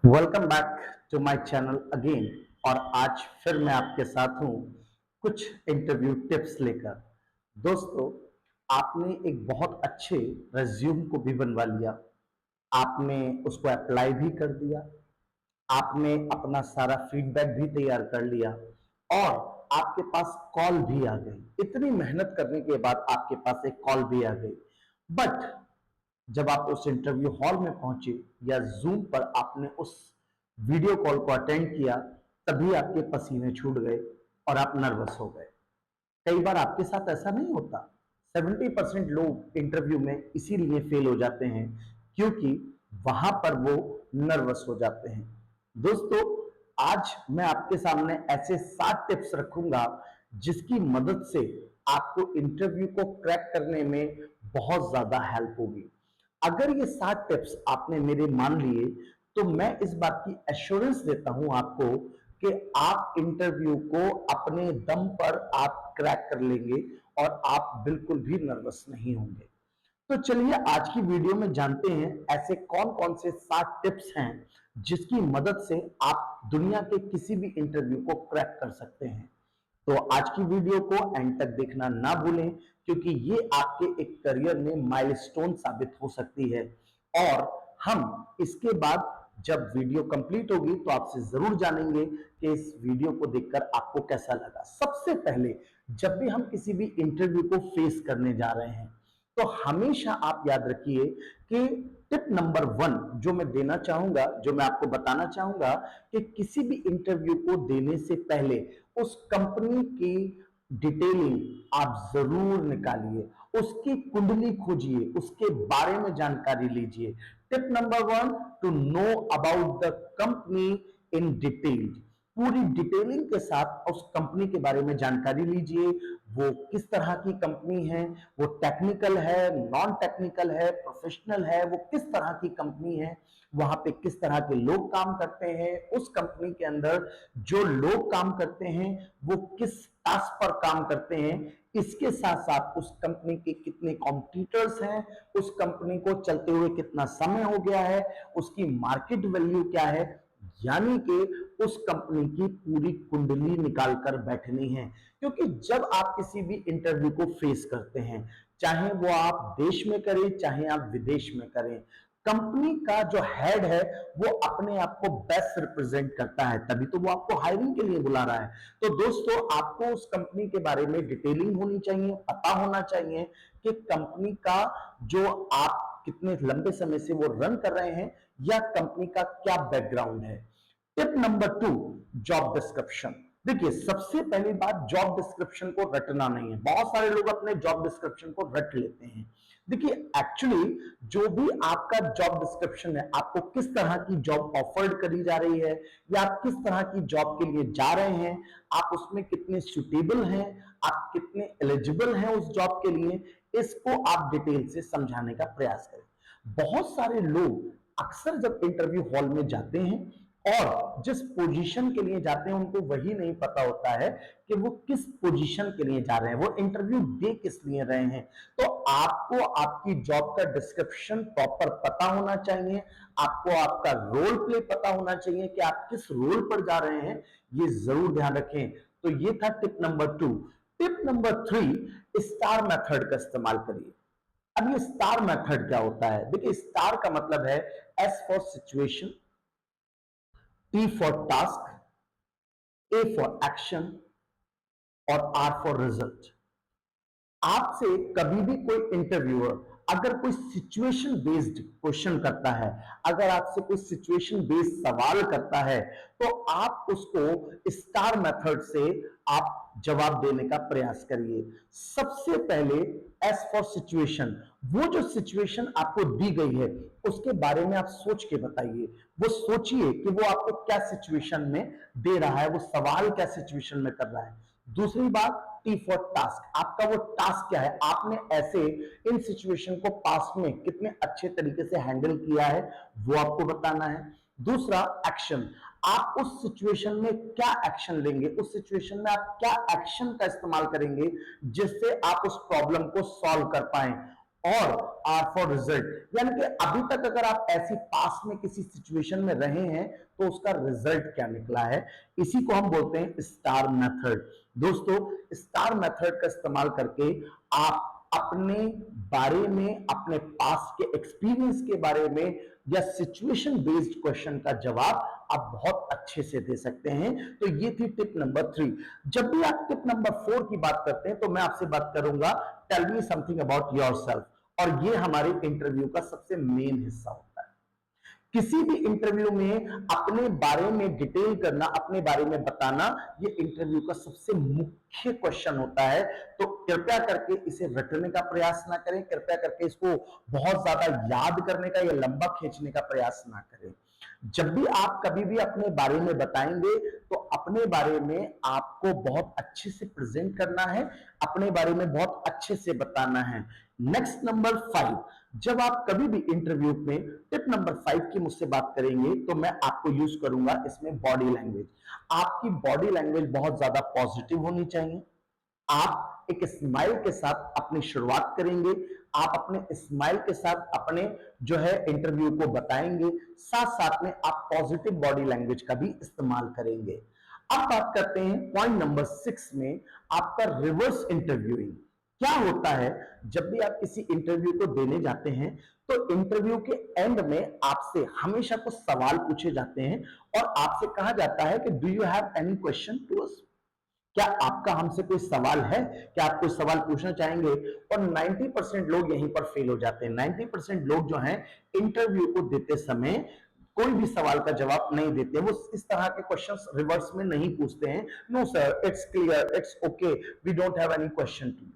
Welcome back to my channel again. और आज फिर मैं आपके साथ हूं कुछ इंटरव्यू टिप्स लेकर। दोस्तों, आपने एक बहुत अच्छे रिज्यूम को भी बनवा लिया, आपने उसको अप्लाई भी कर दिया, आपने अपना सारा फीडबैक भी तैयार कर लिया और आपके पास कॉल भी आ गई। इतनी मेहनत करने के बाद आपके पास एक कॉल भी आ गई। बट जब आप उस इंटरव्यू हॉल में पहुंचे या जूम पर आपने उस वीडियो कॉल को अटेंड किया, तभी आपके पसीने छूट गए और आप नर्वस हो गए। कई बार आपके साथ ऐसा नहीं होता। 70% लोग इंटरव्यू में इसीलिए फेल हो जाते हैं क्योंकि वहां पर वो नर्वस हो जाते हैं। दोस्तों, आज मैं आपके सामने ऐसे 7 टिप्स रखूंगा जिसकी मदद से आपको इंटरव्यू को क्रैक करने में बहुत ज्यादा हेल्प होगी। अगर ये 7 टिप्स आपने मेरे मान लिए तो मैं इस बात की एश्योरेंस देता हूं आपको कि आप इंटरव्यू को अपने दम पर आप क्रैक कर लेंगे और आप बिल्कुल भी नर्वस नहीं होंगे। तो चलिए आज की वीडियो में जानते हैं ऐसे कौन कौन से 7 टिप्स हैं जिसकी मदद से आप दुनिया के किसी भी इंटरव्यू को क्रैक कर सकते हैं। तो आज की वीडियो को एंड तक देखना ना भूलें क्योंकि ये आपके एक करियर में माइलस्टोन साबित हो सकती है। और हम इसके बाद जब वीडियो कंप्लीट होगी तो आपसे जरूर जानेंगे कि इस वीडियो को देखकर आपको कैसा लगा। सबसे पहले, जब भी हम किसी भी इंटरव्यू को फेस करने जा रहे हैं तो हमेशा आप याद रखिए कि टिप नंबर 1 जो मैं देना चाहूंगा, जो मैं आपको बताना चाहूंगा कि किसी भी इंटरव्यू को देने से पहले उस कंपनी की डिटेलिंग आप जरूर निकालिए, उसकी कुंडली खोजिए, उसके बारे में जानकारी लीजिए। Tip number 1, to know about the company in detail. पूरी डिटेलिंग के साथ उस कंपनी के बारे में जानकारी लीजिए। वो किस तरह की कंपनी है, वो टेक्निकल है, नॉन टेक्निकल है, प्रोफेशनल है, वो किस तरह की कंपनी है, वहां पे किस तरह के लोग काम करते हैं, उस कंपनी के अंदर जो लोग काम करते हैं वो किस टास्क पर काम करते हैं। इसके साथ साथ उस कंपनी के कितने कॉम्पिटिटर्स हैं, उस कंपनी को चलते हुए कितना समय हो गया है, उसकी मार्केट वैल्यू क्या है। यानी कि उस कंपनी की पूरी कुंडली निकाल कर बैठनी है। क्योंकि जब आप किसी भी इंटरव्यू को फेस करते हैं, चाहे वो आप देश में करें चाहे आप विदेश में करें, कंपनी का जो हेड है वो अपने आप को बेस्ट रिप्रेजेंट करता है, तभी तो वो आपको हायरिंग के लिए बुला रहा है। तो दोस्तों, आपको उस कंपनी के बारे में डिटेलिंग होनी चाहिए, पता होना चाहिए कि कंपनी का जो आप कितने लंबे समय से वो रन कर रहे हैं या कंपनी का क्या बैकग्राउंड है। Tip number 2, job description. देखिए, सबसे पहली बात, जॉब डिस्क्रिप्शन को रटना नहीं है। बहुत सारे लोग अपने जॉब डिस्क्रिप्शन को रट लेते हैं। देखिए, एक्चुअली जो भी आपका जॉब डिस्क्रिप्शन है, आपको किस तरह की जॉब ऑफर्ड करी जा रही है या आप किस तरह की जॉब के लिए जा रहे हैं, आप उसमें कितने सुटेबल हैं, आप कितने एलिजिबल हैं उस जॉब के लिए, इसको आप डिटेल से समझाने का प्रयास करें। बहुत सारे लोग अक्सर जब इंटरव्यू हॉल में जाते हैं और जिस पोजीशन के लिए जाते हैं उनको वही नहीं पता होता है कि वो किस पोजीशन के लिए जा रहे हैं, वो इंटरव्यू दे किस लिए रहे हैं। तो आपको आपकी जॉब का डिस्क्रिप्शन प्रॉपर पता होना चाहिए, आपको आपका रोल प्ले पता होना चाहिए कि आप किस रोल पर जा रहे हैं, ये जरूर ध्यान रखें। तो ये था tip number 2। Tip number 3, star method का इस्तेमाल करिए। अब ये स्टार मेथड क्या होता है? देखिए, स्टार का मतलब है S for situation, T for task, A for action और आर फॉर रिजल्ट। आपसे कभी भी कोई इंटरव्यूअर अगर कोई सिचुएशन बेस्ड क्वेश्चन करता है, अगर आपसे कोई सिचुएशन बेस्ड सवाल करता है, तो आप उसको स्टार मेथड से आप जवाब देने का प्रयास करिए। सबसे पहले एस फॉर सिचुएशन, वो जो सिचुएशन आपको दी गई है उसके बारे में आप सोच के बताइए। वो सोचिए कि वो आपको क्या सिचुएशन में दे रहा है, वो सवाल क्या सिचुएशन में कर रहा है। दूसरी बात, टी फॉर टास्क, आपका वो टास्क क्या है, आपने ऐसे इन सिचुएशन को पास्ट में कितने अच्छे तरीके से हैंडल किया है, वो आपको बताना है। दूसरा, एक्शन, आप उस सिचुएशन में क्या एक्शन लेंगे, उस सिचुएशन में आप क्या एक्शन का इस्तेमाल करेंगे जिससे आप उस प्रॉब्लम को सॉल्व कर पाए। और आर फॉर रिजल्ट, यानी कि अभी तक अगर आप ऐसी पास में किसी सिचुएशन में रहे हैं तो उसका रिजल्ट क्या निकला है, इसी को हम बोलते हैं स्टार मेथड। दोस्तों, स्टार मेथड का इस्तेमाल करके आप अपने बारे में, अपने पास के एक्सपीरियंस के बारे में या सिचुएशन बेस्ड क्वेश्चन का जवाब आप बहुत अच्छे से दे सकते हैं। तो ये थी टिप नंबर 3। जब भी आप टिप नंबर 4 की बात करते हैं तो मैं आपसे बात करूंगा tell me something about yourself, और ये हमारे इंटरव्यू का सबसे मेन हिस्सा होता है। किसी भी इंटरव्यू में अपने बारे में डिटेल करना, अपने बारे में बताना, ये इंटरव्यू का सबसे मुख्य क्वेश्चन होता है। तो कृपया करके इसे रटने का प्रयास ना करें, कृपया करके इसको बहुत ज्यादा याद करने का या लंबा खींचने का प्रयास ना करें। जब भी आप कभी भी अपने बारे में बताएंगे तो अपने बारे में आपको बहुत अच्छे से प्रेजेंट करना है, अपने बारे में बहुत अच्छे से बताना है। नेक्स्ट नंबर 5, जब आप कभी भी इंटरव्यू में टिप नंबर 5 की मुझसे बात करेंगे तो मैं आपको यूज करूंगा इसमें बॉडी लैंग्वेज। आपकी बॉडी लैंग्वेज बहुत ज्यादा पॉजिटिव होनी चाहिए। आप एक स्माइल के साथ अपनी शुरुआत करेंगे, आप अपने स्माइल के साथ अपने जो है इंटरव्यू को बताएंगे, साथ साथ में आप पॉजिटिव बॉडी लैंग्वेज का भी इस्तेमाल करेंगे। अब बात करते हैं पॉइंट नंबर 6 में, आपका रिवर्स इंटरव्यूइंग। क्या होता है जब भी आप किसी इंटरव्यू को देने जाते हैं तो इंटरव्यू के एंड में आपसे हमेशा कुछ सवाल पूछे जाते हैं और आपसे कहा जाता है कि do you have any question to us, क्या आपका हमसे कोई सवाल है, क्या आप कोई सवाल पूछना चाहेंगे। और 90% लोग यहीं पर फेल हो जाते हैं। 90% लोग जो हैं इंटरव्यू को देते समय कोई भी सवाल का जवाब नहीं देते, वो इस तरह के क्वेश्चंस रिवर्स में नहीं पूछते हैं, no sir it's clear, it's okay, we don't have any question to you.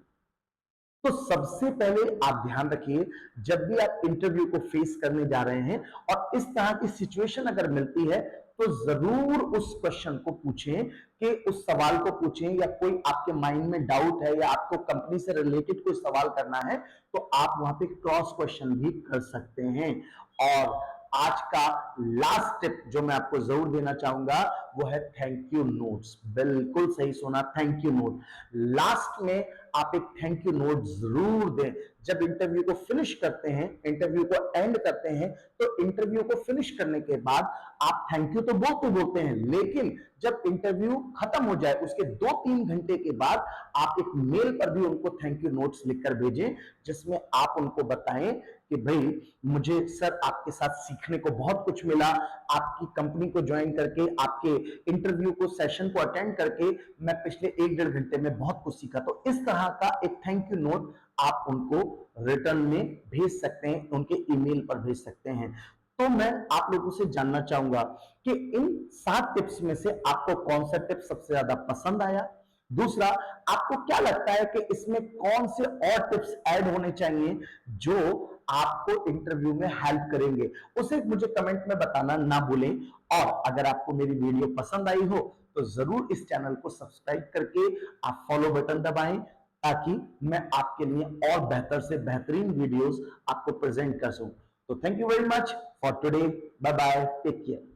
तो सबसे पहले आप ध्यान रखिए, जब भी आप इंटरव्यू को फेस करने जा रहे हैं और इस तरह की सिचुएशन अगर मिलती है तो जरूर उस क्वेश्चन को पूछें, कि उस सवाल को पूछें, या कोई आपके माइंड में डाउट है या आपको कंपनी से रिलेटेड कोई सवाल करना है तो आप वहां पे क्रॉस क्वेश्चन भी कर सकते हैं। और आज का लास्ट टिप जो मैं आपको जरूर देना चाहूंगा वो है थैंक यू नोट्स। बिल्कुल सही सुना, थैंक यू नोट। लास्ट में आप एक थैंक यू नोट जरूर दें। जब इंटरव्यू को फिनिश करते हैं, इंटरव्यू को एंड करते हैं, तो इंटरव्यू को फिनिश करने के बाद आप थैंक यू तो बोलते बोलते हैं, लेकिन जब इंटरव्यू खत्म हो जाए उसके 2-3 घंटे के बाद आप एक मेल पर भी उनको थैंक यू नोट्स लिखकर भेजें, जिसमें आप उनको बताएं कि भाई मुझे सर आपके साथ सीखने को बहुत कुछ मिला, आपकी कंपनी को ज्वाइन करके, आपके इंटरव्यू को सेशन को अटेंड करके मैं पिछले 1-1.5 घंटे में बहुत कुछ सीखा। तो इस तरह का एक थैंक यू नोट आप उनको रिटर्न में भेज सकते हैं, उनके ईमेल पर भेज सकते हैं। तो मैं आप लोगों से जानना चाहूंगा कि इन 7 टिप्स में से आपको कौन सा टिप सबसे ज्यादा पसंद आया। दूसरा, आपको क्या लगता है कि इसमें कौन से और टिप्स ऐड होने चाहिए जो आपको इंटरव्यू में हेल्प करेंगे, उसे मुझे कमेंट में बताना ना भूलें। और अगर आपको मेरी वीडियो पसंद आई हो तो जरूर इस चैनल को सब्सक्राइब करके आप फॉलो बटन दबाएं, ताकि मैं आपके लिए और बेहतर से बेहतरीन वीडियोस आपको प्रेजेंट कर सकूं। तो thank you very much for today, bye bye, take care.